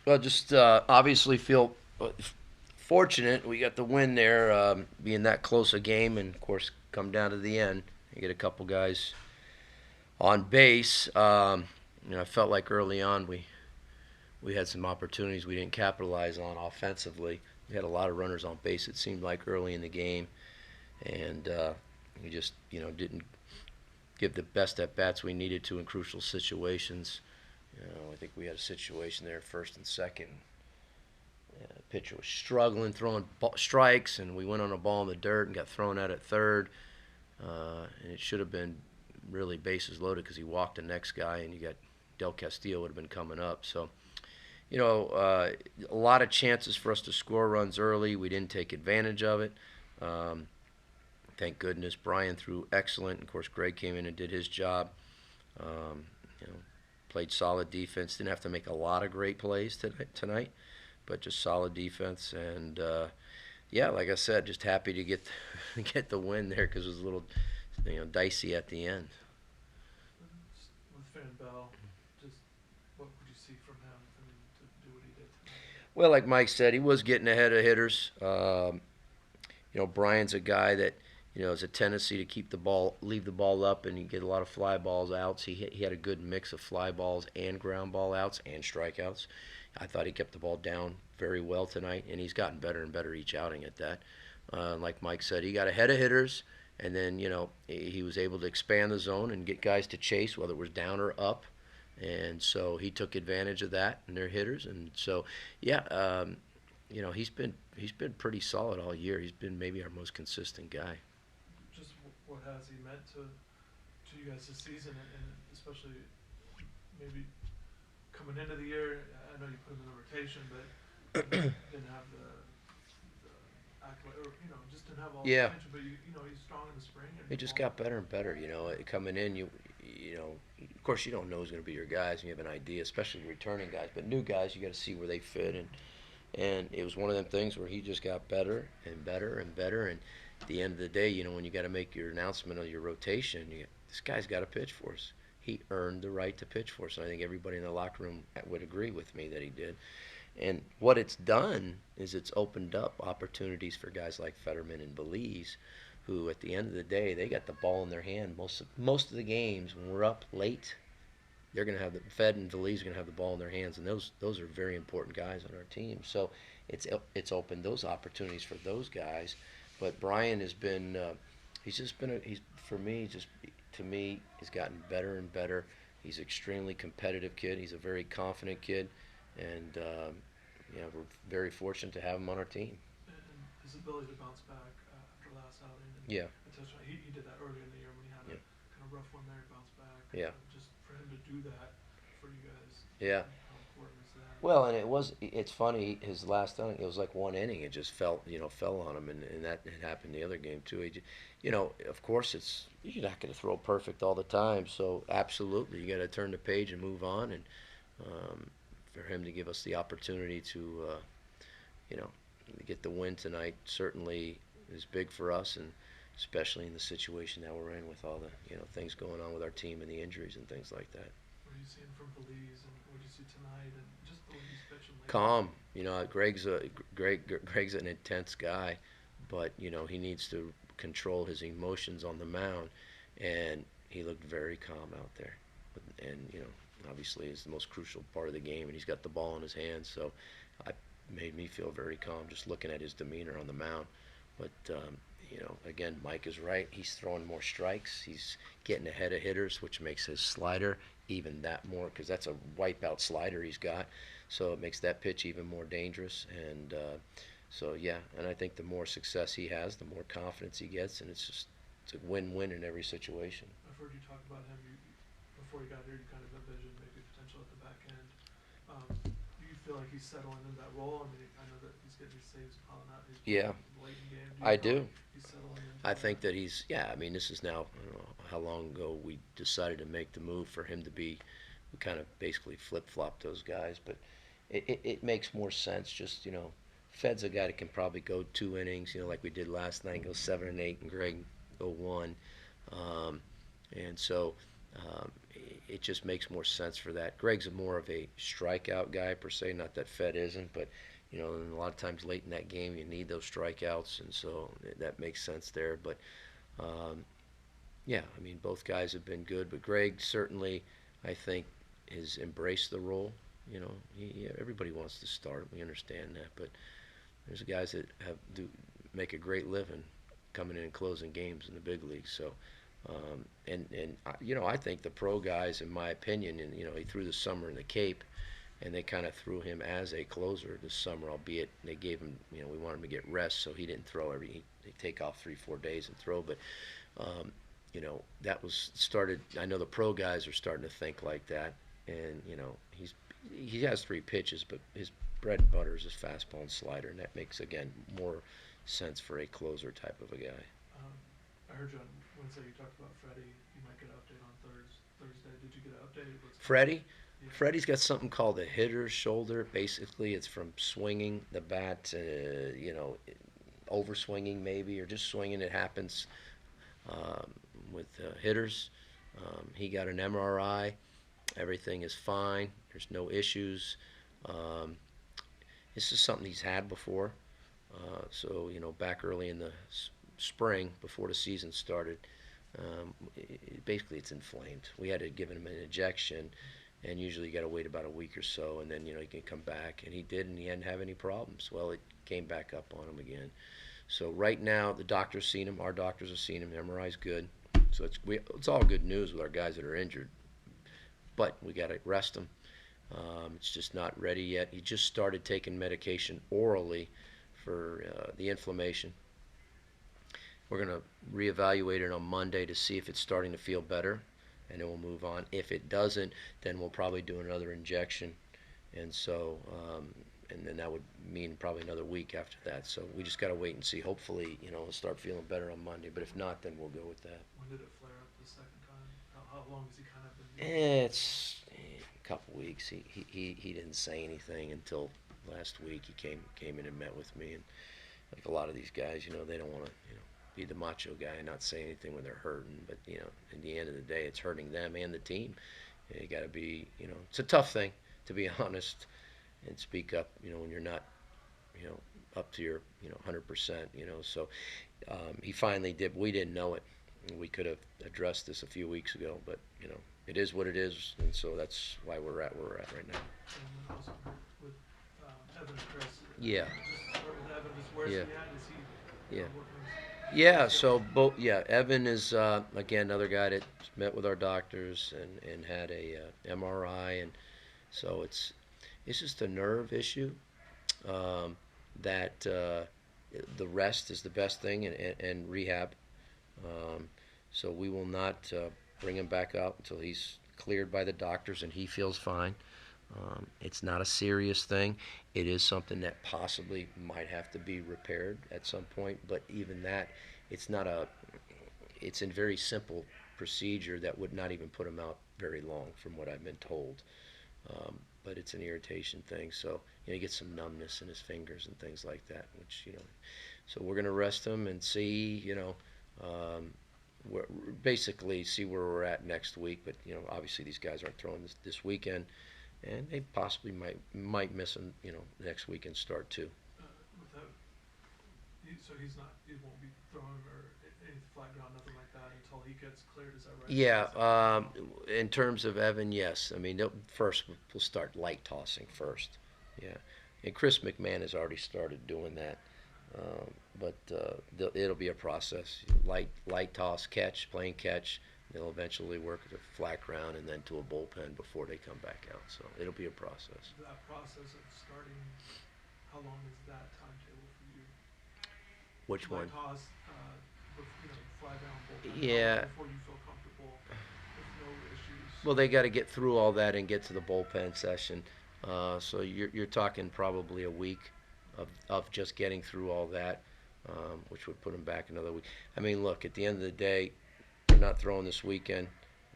Well, just obviously feel fortunate we got the win there, being that close a game, and of course come down to the end. You get a couple guys on base. I felt like early on we had some opportunities we didn't capitalize on offensively. We had a lot of runners on base. It seemed like early in the game, and we just didn't give the best at bats we needed to in crucial situations. I think we had a situation there, first and second. Pitcher was struggling, throwing strikes, and we went on a ball in the dirt and got thrown out at third. And it should have been really bases loaded because he walked the next guy, and you got Del Castillo would have been coming up. So, a lot of chances for us to score runs early. We didn't take advantage of it. Um, thank goodness Brian threw excellent. Of course, Greg came in and did his job. Um, you know, played solid defense. Didn't have to make a lot of great plays tonight, but just solid defense. And yeah, like I said, just happy to get get the win there because it was a little dicey at the end. With Fan Bell, just what would you see from him? I mean, to do what he did tonight. Well, like Mike said, he was getting ahead of hitters. Brian's a guy that has a tendency to leave the ball up, and you get a lot of fly balls outs. He had a good mix of fly balls and ground ball outs and strikeouts. I thought he kept the ball down very well tonight, and he's gotten better and better each outing at that. Like Mike said, he got ahead of hitters, and then he was able to expand the zone and get guys to chase, whether it was down or up. And so he took advantage of that, and their hitters, and so yeah, he's been pretty solid all year. He's been maybe our most consistent guy. Just what has he meant to you guys this season, and especially maybe coming into the year? I know you put him in the rotation, but didn't have the accolade, or just didn't have all the Yeah, attention. But he's strong in the spring and he just fall. got better and better. Coming in, of course, you don't know who's going to be your guys, and you have an idea, especially returning guys. But new guys, you got to see where they fit, and it was one of them things where he just got better and better and better. And at the end of the day, when you got to make your announcement of your rotation, this guy's got to pitch for us. He earned the right to pitch for us, and I think everybody in the locker room would agree with me that he did. And what it's done is it's opened up opportunities for guys like Fetterman and Belize, who at the end of the day they got the ball in their hand most of the games when we're up late. They're going to have the Fed and Belize are going to have the ball in their hands, and those are very important guys on our team. So it's opened those opportunities for those guys. But Brian has been he's just been he's for me just to me he's gotten better and better. He's an extremely competitive kid. He's a very confident kid, and we're very fortunate to have him on our team. And his ability to bounce back after last outing, and Yeah, a touchdown. He did that earlier in the year when he had yeah, a kind of rough one there. He bounced back. yeah, Just for him to do that for you guys, yeah. how important is that? Well, and it's funny. His last inning, it was like one inning. It just fell on him, and that had happened the other game too. Of course, you're not going to throw perfect all the time. So absolutely, you got to turn the page and move on. And um, for him to give us the opportunity to, you know, get the win tonight certainly is big for us, and especially in the situation that we're in with all the things going on with our team and the injuries and things like that. What are you seeing from Belize, and what do you see tonight, and just the way he's pitching lately? Calm. Greg's an intense guy, but he needs to control his emotions on the mound, and he looked very calm out there. And obviously, it's the most crucial part of the game, and he's got the ball in his hands, so I made me feel very calm just looking at his demeanor on the mound. But again, Mike is right. He's throwing more strikes. He's getting ahead of hitters, which makes his slider even that more, because that's a wipeout slider he's got. So it makes that pitch even more dangerous. And so yeah, and I think the more success he has, the more confidence he gets, and it's a win-win in every situation. I've heard you talk about him. Before you got here, you kind of envisioned maybe potential at the back end. Do you feel like he's settling into that role? I mean, I know that he's getting these saves piling out. He's Yeah, late in game. Do you I feel do. like he's settling into I that? think that yeah, I mean, this is now, I don't know how long ago we decided to make the move for him to be, we kind of basically flip flopped those guys, but it makes more sense. Just, Fed's a guy that can probably go 2 innings, like we did last night, go 7 and 8, and Greg go one. Um, and so, um, it just makes more sense for that. Greg's more of a strikeout guy per se, not that Fed isn't, but and a lot of times late in that game you need those strikeouts, and so that makes sense there. But um, yeah, I mean both guys have been good, but Greg certainly, I think, has embraced the role. Everybody wants to start. We understand that, but there's guys that do make a great living coming in and closing games in the big leagues. So, I think the pro guys, in my opinion, and he threw the summer in the Cape, and they kind of threw him as a closer this summer. Albeit they gave him, we wanted him to get rest, so he didn't throw they take off 3-4 days and throw. But um, that was started. I know the pro guys are starting to think like that, and he has three pitches, but his bread and butter is his fastball and slider, and that makes again more sense for a closer type of a guy. Um, I heard you on Wednesday. You talked about Freddie. You might get an update on Thursday. Did you get an update? Freddie, Yeah. Freddie's got something called a hitter's shoulder. Basically, it's from swinging the bat, over swinging maybe, or just swinging. It happens with hitters. He got an MRI. Everything is fine. There's no issues. Um, this is something he's had before. So, back early in the spring, before the season started, basically it's inflamed. We had to give him an injection, and usually you got to wait about a week or so, and then, he can come back. And he did, and he hadn't have any problems. Well, it came back up on him again. So right now, the doctor's seen him. Our doctors have seen him. The MRI's good. So it's all good news with our guys that are injured. But we got to rest him. It's just not ready yet. He just started taking medication orally for the inflammation. We're going to reevaluate it on Monday to see if it's starting to feel better, and then we'll move on. If it doesn't, then we'll probably do another injection, and so and then that would mean probably another week after that. So we just got to wait and see. Hopefully, it'll start feeling better on Monday. But if not, then we'll go with that. When did it flare up the second time? How long has he kind of been? It's a couple weeks. He didn't say anything until last week. He came in and met with me, and like a lot of these guys, they don't want to be the macho guy and not say anything when they're hurting. But in the end of the day, it's hurting them and the team. And you got to be, it's a tough thing to be honest and speak up. When you're not, up to your 100%. So he finally did. We didn't know it. We could have addressed this a few weeks ago, but it is what it is, and so that's why we're at where we're at right now. And then also with Evan and Chris. Yeah. Just start with Evan. Where's Yeah. he at? Is he Yeah. working? Yeah. So both. Yeah. Evan is again another guy that met with our doctors and had a MRI, and so it's just a nerve issue. That the rest is the best thing, and rehab. So we will not bring him back up until he's cleared by the doctors and he feels fine. It's not a serious thing. It is something that possibly might have to be repaired at some point, but even that, it's not a. It's a very simple procedure that would not even put him out very long, from what I've been told. But it's an irritation thing, so he gets some numbness in his fingers and things like that, which. So we're going to rest him and see, basically see where we're at next week. But obviously these guys aren't throwing this weekend, and they possibly might miss him, next weekend start too. Without, so he won't be throwing or any flat ground, nothing like that until he gets cleared. Is that right? Yeah. In terms of Evan, yes. I mean, first we'll start light tossing first. Yeah, and Chris McMahon has already started doing that. But it'll be a process. Light toss, catch, plain catch. They'll eventually work at a flat ground and then to a bullpen before they come back out. So it'll be a process. That process of starting, how long is that timetable for you? Which one? Light toss, fly down bullpen. Yeah. Before you feel comfortable with no issues. Well, they got to get through all that and get to the bullpen session. So you're talking probably a week of just getting through all that, which would put them back another week. I mean, look, at the end of the day, we're not throwing this weekend.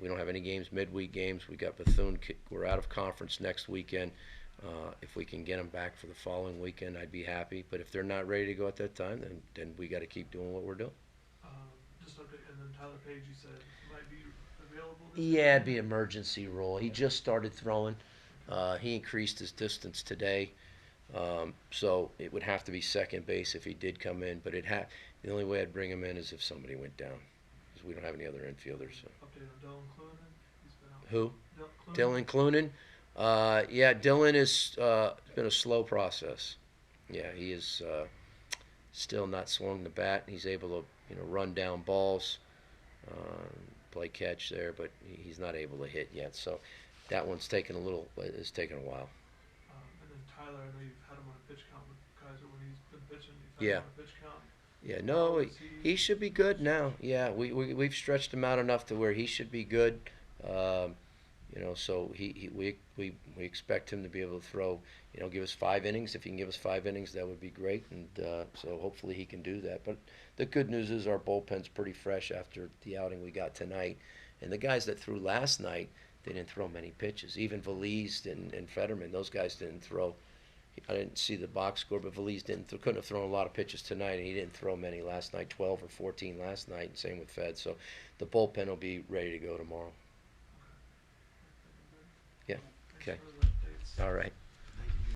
We don't have any games, midweek games. We got Bethune. We're out of conference next weekend. If we can get them back for the following weekend, I'd be happy. But if they're not ready to go at that time, then we got to keep doing what we're doing. Just okay. And then Tyler Page, you said might be available this Yeah, it'd weekend? be an emergency role. He just started throwing. He increased his distance today, so it would have to be second base if he did come in. But the only way I'd bring him in is if somebody went down, because we don't have any other infielders. So. Update on Dylan Clunan? He's been out. Who? Clunan? Dylan Clunan. Yeah, Dylan is it's been a slow process. Yeah, he is still not swung the bat. He's able to run down balls, play catch there, but he's not able to hit yet. So that one's taken it's taken a while. And then Tyler, I know you've had him on a pitch count with Kaiser when he's been pitching. You've had Yeah. him on a pitch count. Yeah, How no, is he should be good now. Yeah, we've stretched him out enough to where he should be good. Um, so we expect him to be able to throw, give us 5 innings. If he can give us 5 innings, that would be great. And so hopefully he can do that. But the good news is our bullpen's pretty fresh after the outing we got tonight. And the guys that threw last night, they didn't throw many pitches. Even Valise and Fetterman, those guys didn't throw. I didn't see the box score, but Valise couldn't have thrown a lot of pitches tonight, and he didn't throw many last night, 12 or 14 last night, and same with Fed. So the bullpen will be ready to go tomorrow. Yeah. Thanks Okay. for the updates. All right.